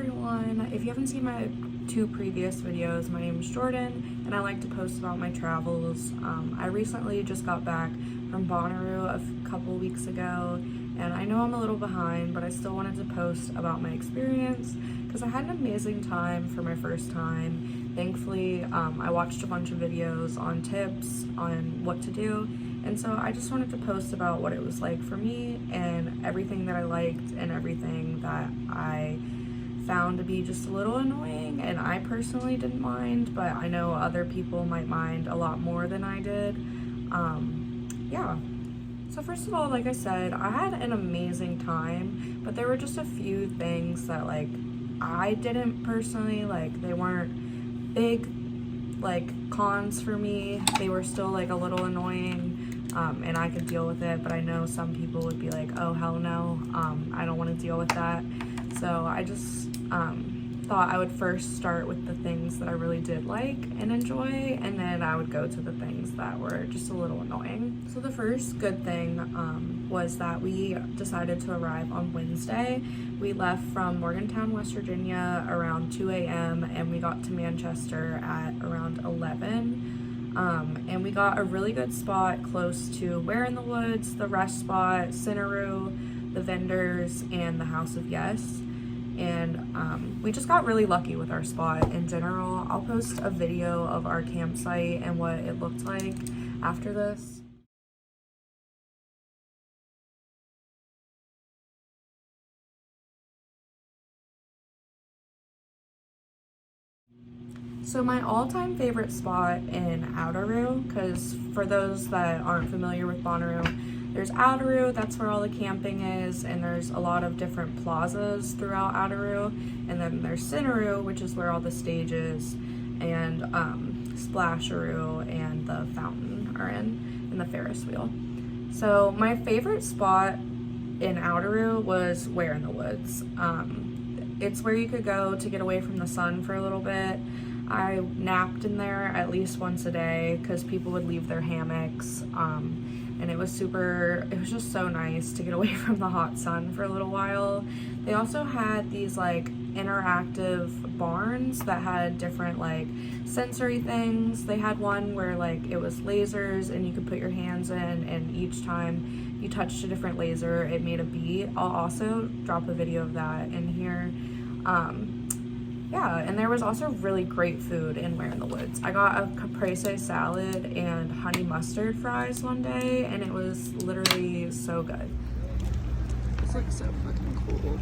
everyone. If you haven't seen my 2 previous videos, my name is Jordan and I like to post about my travels. I recently just got back from Bonnaroo a couple weeks ago and I know I'm a little behind, but I still wanted to post about my experience because I had an amazing time for my first time. Thankfully, I watched a bunch of videos on tips on what to do, and so I just wanted to post about what it was like for me and everything that I liked and everything that I found to be just a little annoying, and I personally didn't mind, but I know other people might mind a lot more than I did. Yeah. So first of all, like I said, I had an amazing time, but there were just a few things that like I didn't personally like. They weren't big like cons for me. They were still like a little annoying, and I could deal with it, but I know some people would be like, oh hell no, I don't want to deal with that. So I just thought I would first start with the things that I really did like and enjoy, and then I would go to the things that were just a little annoying. So the first good thing was that we decided to arrive on Wednesday. We left from Morgantown, West Virginia around 2 a.m. and we got to Manchester at around 11. And we got a really good spot close to Where in the Woods, the rest spot, Bonnaroo, the vendors, and the House of Yes. And we just got really lucky with our spot in general. I'll post a video of our campsite and what it looked like after this. So my all-time favorite spot in Bonnaroo, because for those that aren't familiar with Bonnaroo, there's Bonnaroo, that's where all the camping is, and there's a lot of different plazas throughout Bonnaroo, and then there's Bonnaroo, which is where all the stages and Splasharoo and the fountain are in the Ferris wheel. So my favorite spot in Bonnaroo was Where in the Woods. It's where you could go to get away from the sun for a little bit. I napped in there at least once a day because people would leave their hammocks, and it was just so nice to get away from the hot sun for a little while. They also had these like interactive barns that had different like sensory things. They had one where like it was lasers and you could put your hands in, and each time you touched a different laser it made a beat. I'll also drop a video of that in here. Yeah, and there was also really great food in Where in the Woods. I got a caprese salad and honey mustard fries one day, and it was literally so good. It's like so fucking cool.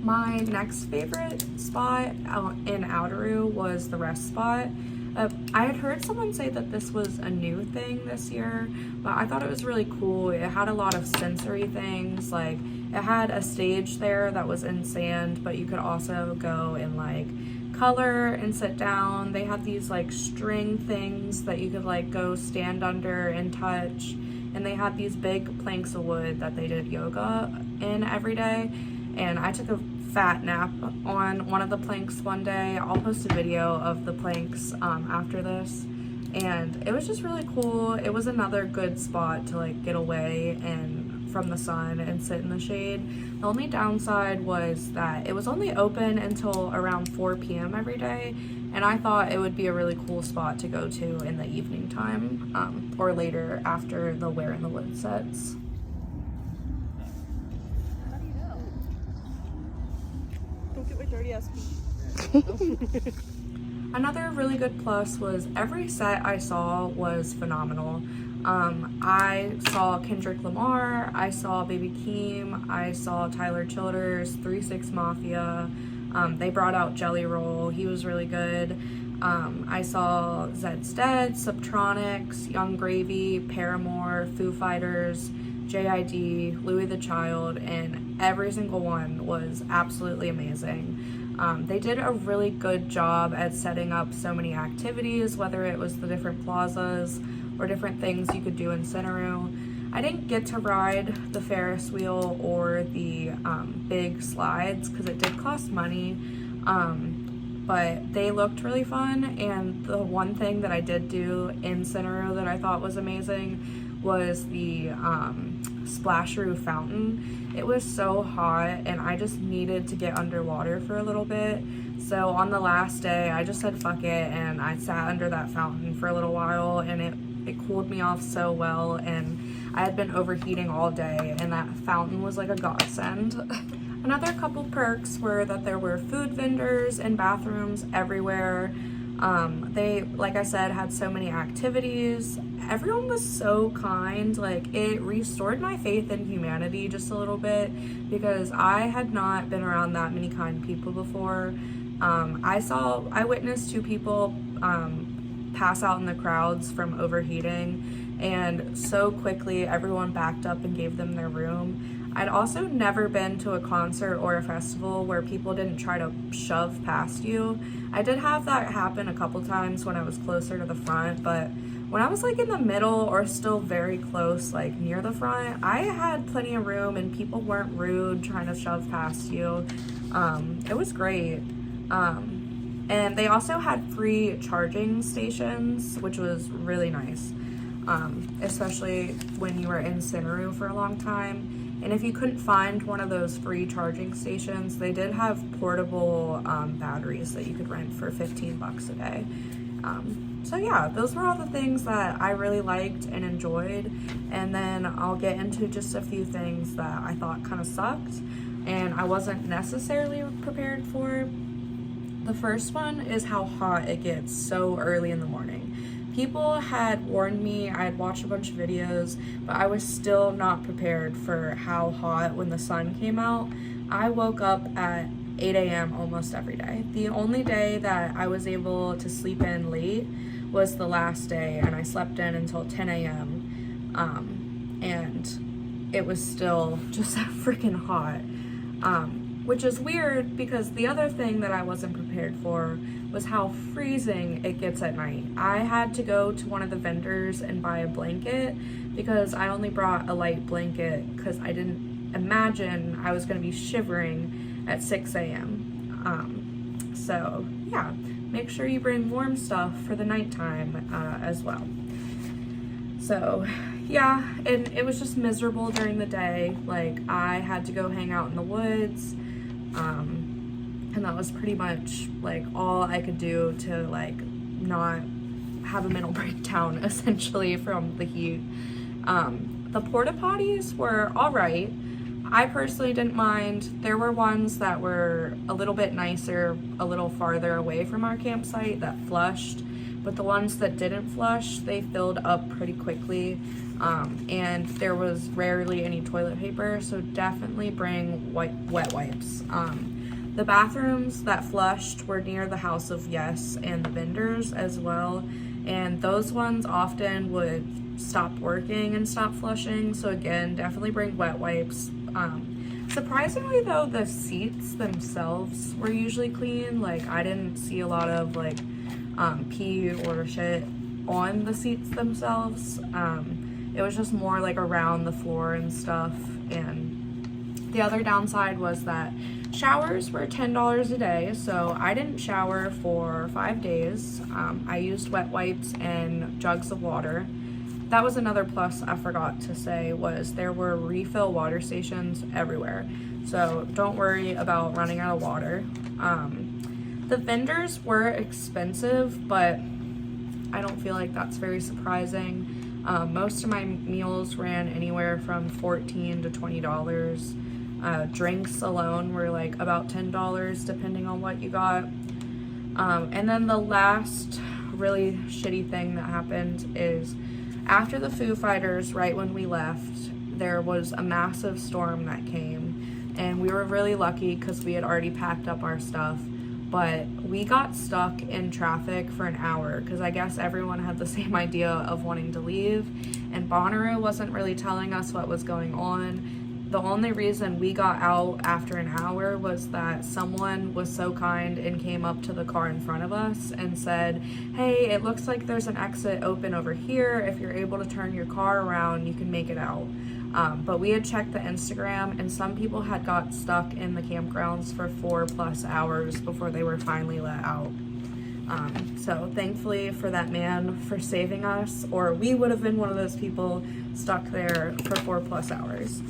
My next favorite spot in Bonnaroo was the rest spot. I had heard someone say that this was a new thing this year, but I thought it was really cool. It had a lot of sensory things, like it had a stage there that was in sand, but you could also go and like color and sit down. They had these like string things that you could like go stand under and touch, and they had these big planks of wood that they did yoga in every day. And I took a fat nap on one of the planks one day. I'll post a video of the planks after this, and it was just really cool. It was another good spot to like get away and from the sun and sit in the shade. The only downside was that it was only open until around 4 p.m. every day, and I thought it would be a really cool spot to go to in the evening time, or later after the Where in the Woods sets. Don't get my dirty ass feet. Another really good plus was every set I saw was phenomenal. I saw Kendrick Lamar, I saw Baby Keem, I saw Tyler Childers, 3 6 Mafia. They brought out Jelly Roll, he was really good. I saw Zed's Dead, Subtronics, Young Gravy, Paramore, Foo Fighters, JID, Louis the Child, and every single one was absolutely amazing. They did a really good job at setting up so many activities, whether it was the different plazas or different things you could do in Bonnaroo. I didn't get to ride the Ferris wheel or the big slides because it did cost money, but they looked really fun. And the one thing that I did do in Bonnaroo that I thought was amazing was the Bonnaroo fountain. It was so hot and I just needed to get underwater for a little bit. So on the last day, I just said fuck it, and I sat under that fountain for a little while, and it cooled me off so well. And I had been overheating all day, and that fountain was like a godsend. Another couple perks were that there were food vendors and bathrooms everywhere. They, like I said, had so many activities. Everyone was so kind. Like, it restored my faith in humanity just a little bit, because I had not been around that many kind people before. I witnessed 2 people pass out in the crowds from overheating, and so quickly everyone backed up and gave them their room. I'd also never been to a concert or a festival where people didn't try to shove past you. I did have that happen a couple times when I was closer to the front, but when I was like in the middle or still very close, like near the front, I had plenty of room and people weren't rude trying to shove past you. It was great. And they also had free charging stations, which was really nice, especially when you were in Bonnaroo for a long time. And if you couldn't find one of those free charging stations, they did have portable batteries that you could rent for $15 a day. So yeah, those were all the things that I really liked and enjoyed. And then I'll get into just a few things that I thought kind of sucked and I wasn't necessarily prepared for. The first one is how hot it gets so early in the morning. People had warned me, I had watched a bunch of videos, but I was still not prepared for how hot when the sun came out. I woke up at 8 a.m. almost every day. The only day that I was able to sleep in late was the last day, and I slept in until 10 a.m. And it was still just freaking hot. Which is weird because the other thing that I wasn't prepared for was how freezing it gets at night. I had to go to one of the vendors and buy a blanket because I only brought a light blanket because I didn't imagine I was going to be shivering at 6 a.m. So yeah, make sure you bring warm stuff for the nighttime as well. So yeah, and it was just miserable during the day. Like, I had to go hang out in the woods. And that was pretty much like all I could do to like not have a mental breakdown essentially from the heat. The porta potties were all right. I personally didn't mind. There were ones that were a little bit nicer, a little farther away from our campsite that flushed, but the ones that didn't flush, they filled up pretty quickly. And there was rarely any toilet paper, so definitely bring wet wipes. The bathrooms that flushed were near the House of Yes and the vendors as well, and those ones often would stop working and stop flushing, so again, definitely bring wet wipes. Surprisingly though, the seats themselves were usually clean. Like, I didn't see a lot of like pee or shit on the seats themselves. It was just more like around the floor and stuff. And the other downside was that showers were $10 a day, so I didn't shower for 5 days. I used wet wipes and jugs of water. That was another plus I forgot to say, was there were refill water stations everywhere. So don't worry about running out of water. The vendors were expensive, but I don't feel like that's very surprising. Most of my meals ran anywhere from $14 to $20. Drinks alone were like about $10 depending on what you got. And then the last really shitty thing that happened is after the Foo Fighters, right when we left, there was a massive storm that came, and we were really lucky because we had already packed up our stuff, but we got stuck in traffic for an hour because I guess everyone had the same idea of wanting to leave, and Bonnaroo wasn't really telling us what was going on. the only reason we got out after an hour was that someone was so kind and came up to the car in front of us and said, hey, it looks like there's an exit open over here. If you're able to turn your car around, you can make it out. But we had checked the Instagram, and some people had got stuck in the campgrounds for 4+ hours before they were finally let out. So thankfully for that man for saving us, or we would have been one of those people stuck there for 4+ hours.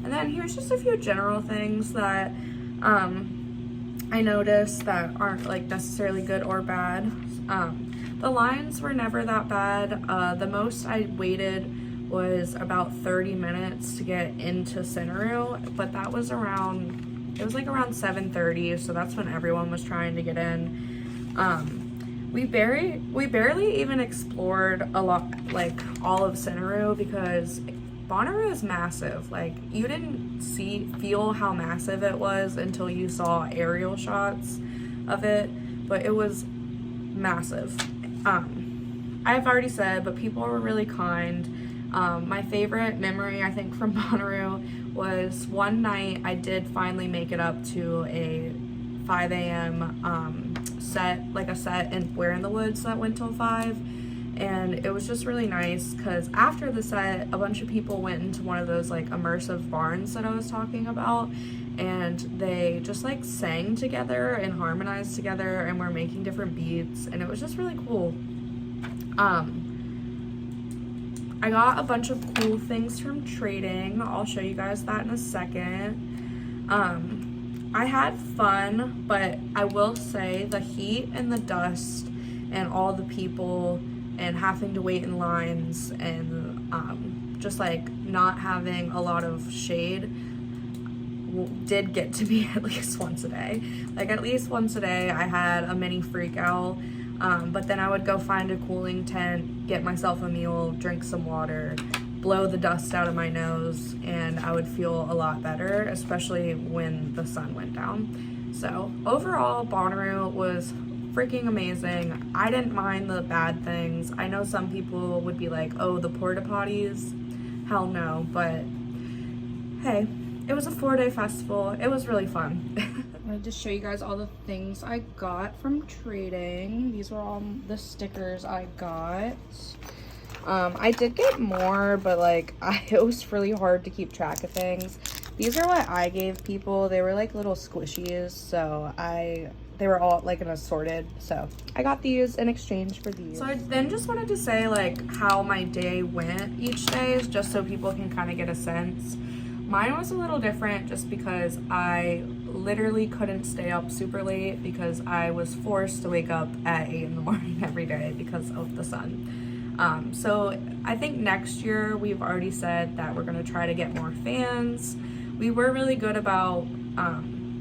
And then here's just a few general things that I noticed that aren't like necessarily good or bad. The lines were never that bad. The most I waited was about 30 minutes to get into Bonnaroo, but that was around 7:30, so that's when everyone was trying to get in. We barely even explored a lot, like all of Bonnaroo, because Bonnaroo is massive. Like, you didn't feel how massive it was until you saw aerial shots of it, but it was massive. I've already said, but people were really kind. My favorite memory, I think, from Bonnaroo was one night I did finally make it up to a 5 a.m. set, like a set in Where in the Woods that went till 5. And it was just really nice because after the set, a bunch of people went into one of those like immersive barns that I was talking about, and they just like sang together and harmonized together and were making different beats, and it was just really cool. I got a bunch of cool things from trading. I'll show you guys that in a second. I had fun, but I will say the heat and the dust and all the people and having to wait in lines and just like not having a lot of shade did get to me at least once a day. Like, at least once a day I had a mini freak out, but then I would go find a cooling tent, get myself a meal, drink some water, blow the dust out of my nose, and I would feel a lot better, especially when the sun went down. So overall, Bonnaroo was freaking amazing. I didn't mind the bad things. I know some people would be like, oh, the porta potties, hell no, but hey, it was a 4-day festival. It was really fun. I'm gonna just show you guys all the things I got from trading. These were all the stickers I got. I did get more, but like it was really hard to keep track of things. These are what I gave people. They were like little squishies, so they were all like an assorted, so I got these in exchange for these. So I then just wanted to say like how my day went each day, just so people can kind of get a sense. Mine was a little different just because I literally couldn't stay up super late because I was forced to wake up at 8 in the morning every day because of the sun. So I think next year we've already said that we're going to try to get more fans. We were really good about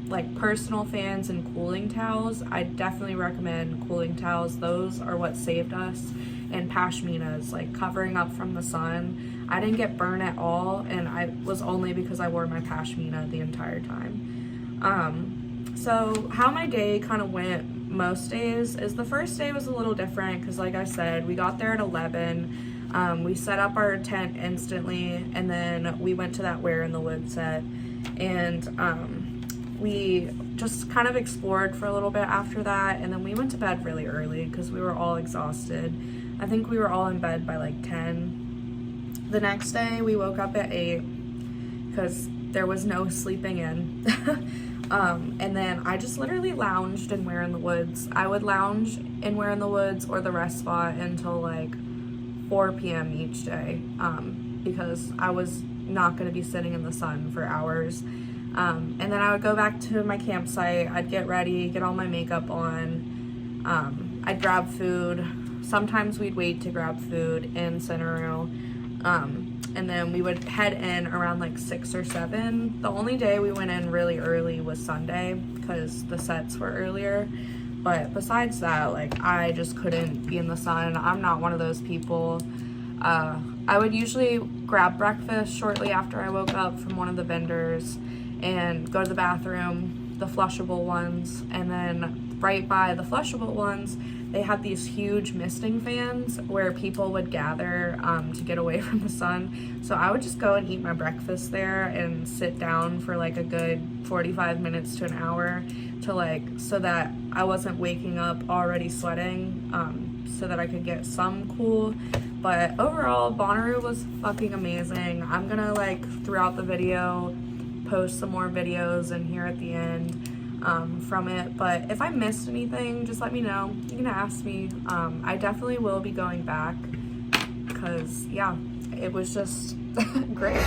like personal fans and cooling towels. I definitely recommend cooling towels. Those are what saved us. And pashminas, like covering up from the sun. I didn't get burned at all, and I was only because I wore my pashmina the entire time. So how my day kind of went most days is the first day was a little different because, like I said, we got there at 11. We set up our tent instantly, and then we went to that Where in the Woods set, and we just kind of explored for a little bit after that, and then we went to bed really early because we were all exhausted. I think we were all in bed by like 10. The next day we woke up at 8 because there was no sleeping in. And then I just literally lounged in Where in the Woods. I would lounge in Where in the Woods or the rest spot until like 4 p.m. each day, because I was not going to be sitting in the sun for hours. And then I would go back to my campsite. I'd get ready, get all my makeup on. I'd grab food. Sometimes we'd wait to grab food in Bonnaroo. And then we would head in around like 6 or 7. The only day we went in really early was Sunday because the sets were earlier. But besides that, like, I just couldn't be in the sun. I'm not one of those people. I would usually grab breakfast shortly after I woke up from one of the vendors and go to the bathroom, the flushable ones, and then right by the flushable ones, they had these huge misting fans where people would gather to get away from the sun. So I would just go and eat my breakfast there and sit down for like a good 45 minutes to an hour to like, so that I wasn't waking up already sweating, so that I could get some cool. But overall, Bonnaroo was fucking amazing. I'm gonna like throughout the video post some more videos and here at the end from it, but if I missed anything, just let me know. You can ask me. I definitely will be going back because yeah, it was just great.